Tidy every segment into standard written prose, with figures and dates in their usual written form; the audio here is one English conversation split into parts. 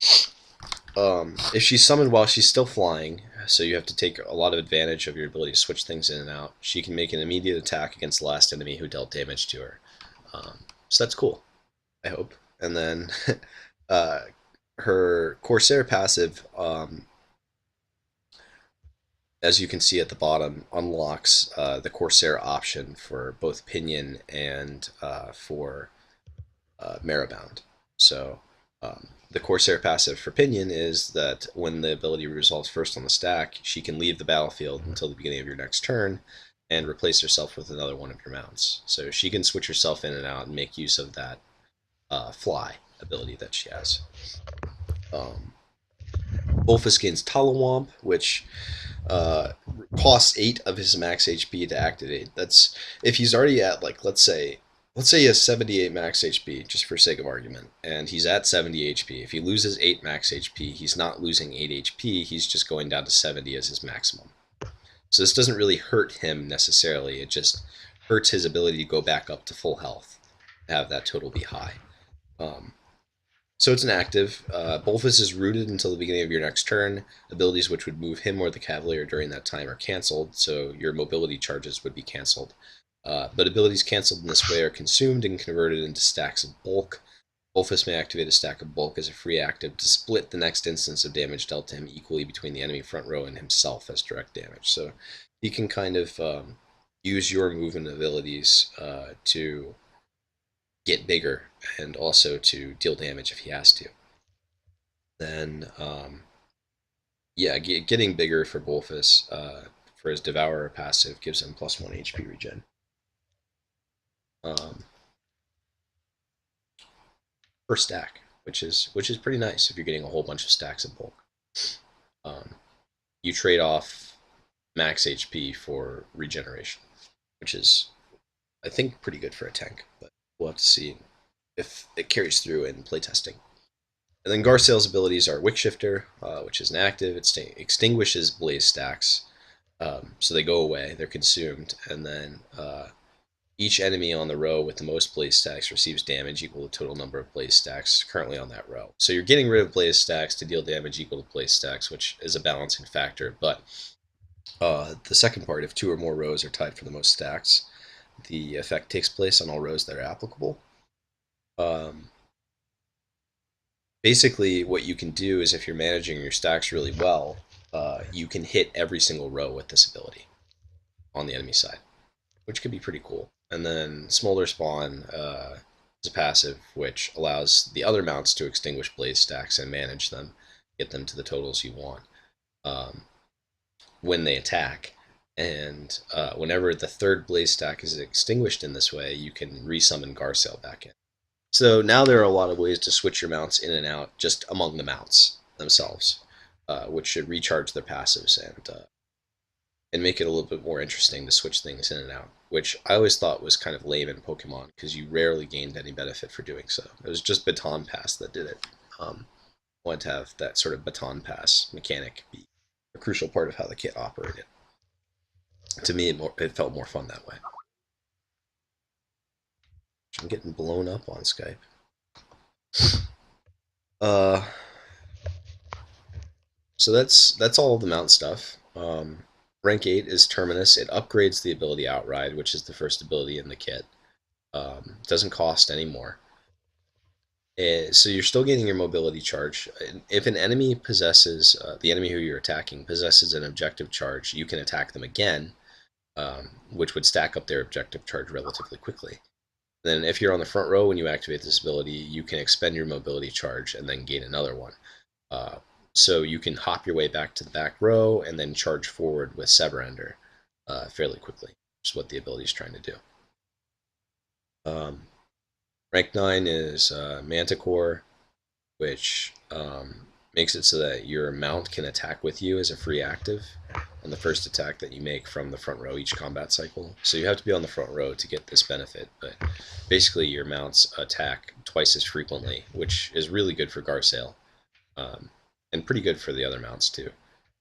If she's summoned while she's still flying, so you have to take a lot of advantage of your ability to switch things in and out, she can make an immediate attack against the last enemy who dealt damage to her. So that's cool, I hope. And then uh, her Corsair passive, as you can see at the bottom, unlocks the Corsair option for both Pinion and for Marrowbound. So the Corsair passive for Pinion is that when the ability resolves first on the stack, she can leave the battlefield until the beginning of your next turn and replace herself with another one of your mounts. So she can switch herself in and out and make use of that fly ability that she has. Bolfus gains Talawomp, which uh, costs 8 of his max HP to activate. That's if he's already at, like, let's say he has 78 max HP, just for sake of argument, and he's at 70 HP. If he loses 8 max HP, he's not losing 8 HP, he's just going down to 70 as his maximum. So this doesn't really hurt him necessarily, it just hurts his ability to go back up to full health, have that total be high. Um, so it's an active. Bolfus is rooted until the beginning of your next turn. Abilities which would move him or the Cavalier during that time are cancelled, so your mobility charges would be cancelled. But abilities cancelled in this way are consumed and converted into stacks of bulk. Bolfus may activate a stack of bulk as a free active to split the next instance of damage dealt to him equally between the enemy front row and himself as direct damage. So he can kind of use your movement abilities to get bigger and also to deal damage if he has to. Then, yeah, getting bigger for Bolfus for his Devourer passive gives him +1 HP regen. Um, per stack, which is pretty nice if you're getting a whole bunch of stacks of bulk. Um, you trade off max HP for regeneration, which is, I think, pretty good for a tank, but we'll have to see if it carries through in playtesting. And then Garsail's abilities are Wickshifter, which is an active. It extinguishes blaze stacks, so they go away. They're consumed, and then each enemy on the row with the most blaze stacks receives damage equal to the total number of blaze stacks currently on that row. So you're getting rid of blaze stacks to deal damage equal to blaze stacks, which is a balancing factor. But the second part, if 2 or more rows are tied for the most stacks, the effect takes place on all rows that are applicable. Um, Basically, what you can do is if you're managing your stacks really well, you can hit every single row with this ability on the enemy side, which could be pretty cool. And then Smolder Spawn is a passive which allows the other mounts to extinguish blaze stacks and manage them, get them to the totals you want um, when they attack. And whenever the third blaze stack is extinguished in this way, you can resummon Garsail back in. So now there are a lot of ways to switch your mounts in and out just among the mounts themselves, which should recharge their passives and make it a little bit more interesting to switch things in and out, which I always thought was kind of lame in Pokemon because you rarely gained any benefit for doing so. It was just Baton Pass that did it. I wanted to have that sort of Baton Pass mechanic be a crucial part of how the kit operated. To me, it felt more fun that way. I'm getting blown up on Skype. Uh, so that's all the mount stuff. Rank 8 is Terminus. It upgrades the ability Outride, which is the first ability in the kit. Doesn't cost any more. So you're still getting your mobility charge. If an enemy possesses, the enemy who you're attacking possesses an objective charge, you can attack them again, which would stack up their objective charge relatively quickly. Then if you're on the front row when you activate this ability, you can expend your mobility charge and then gain another one. So you can hop your way back to the back row and then charge forward with Severender fairly quickly, which is what the ability is trying to do. Rank 9 is Manticore, which makes it so that your mount can attack with you as a free active on the first attack that you make from the front row each combat cycle. So you have to be on the front row to get this benefit, but basically your mounts attack twice as frequently, which is really good for Garsail, and pretty good for the other mounts too,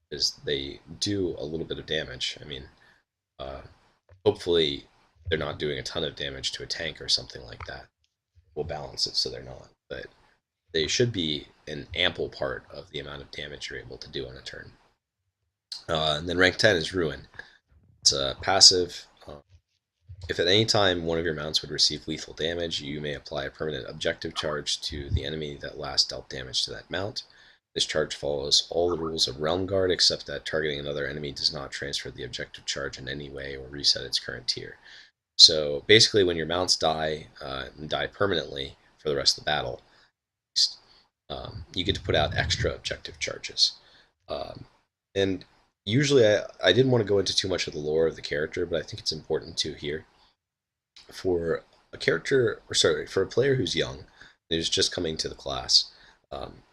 because they do a little bit of damage. I mean, hopefully they're not doing a ton of damage to a tank or something like that. We'll balance it so they're not, but they should be an ample part of the amount of damage you're able to do on a turn. And then rank 10 is Ruin. It's a passive. If at any time one of your mounts would receive lethal damage, you may apply a permanent objective charge to the enemy that last dealt damage to that mount. This charge follows all the rules of Realm Guard, except that targeting another enemy does not transfer the objective charge in any way or reset its current tier. So basically, when your mounts die and die permanently for the rest of the battle, you get to put out extra objective charges. And usually, I didn't want to go into too much of the lore of the character, but I think it's important to here. For a character, or sorry, for a player who's young, who's just coming to the class,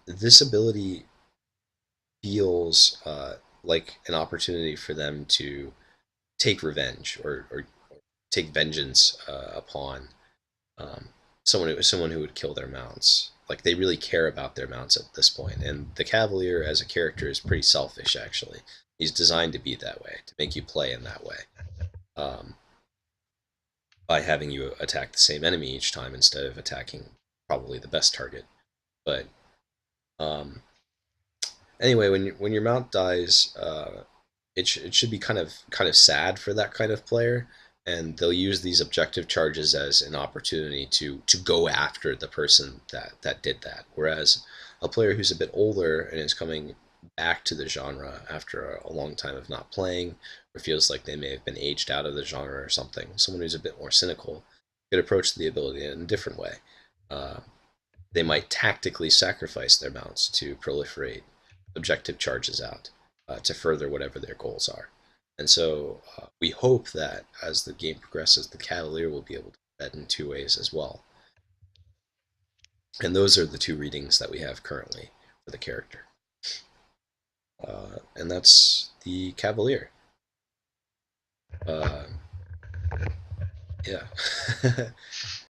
this ability feels like an opportunity for them to take revenge or take vengeance upon um, someone who would kill their mounts. Like they really care about their mounts at this point. And the Cavalier as a character is pretty selfish. Actually, he's designed to be that way, to make you play in that way, um, by having you attack the same enemy each time instead of attacking probably the best target. But um, anyway, when your mount dies, it should be kind of sad for that kind of player, and they'll use these objective charges as an opportunity to go after the person that did that. Whereas a player who's a bit older and is coming back to the genre after a long time of not playing, or feels like they may have been aged out of the genre or something, someone who's a bit more cynical could approach the ability in a different way. Uh, they might tactically sacrifice their mounts to proliferate objective charges out to further whatever their goals are. And so we hope that as the game progresses, the Cavalier will be able to do that in two ways as well. And those are the two readings that we have currently for the character. And that's the Cavalier. Uh, yeah.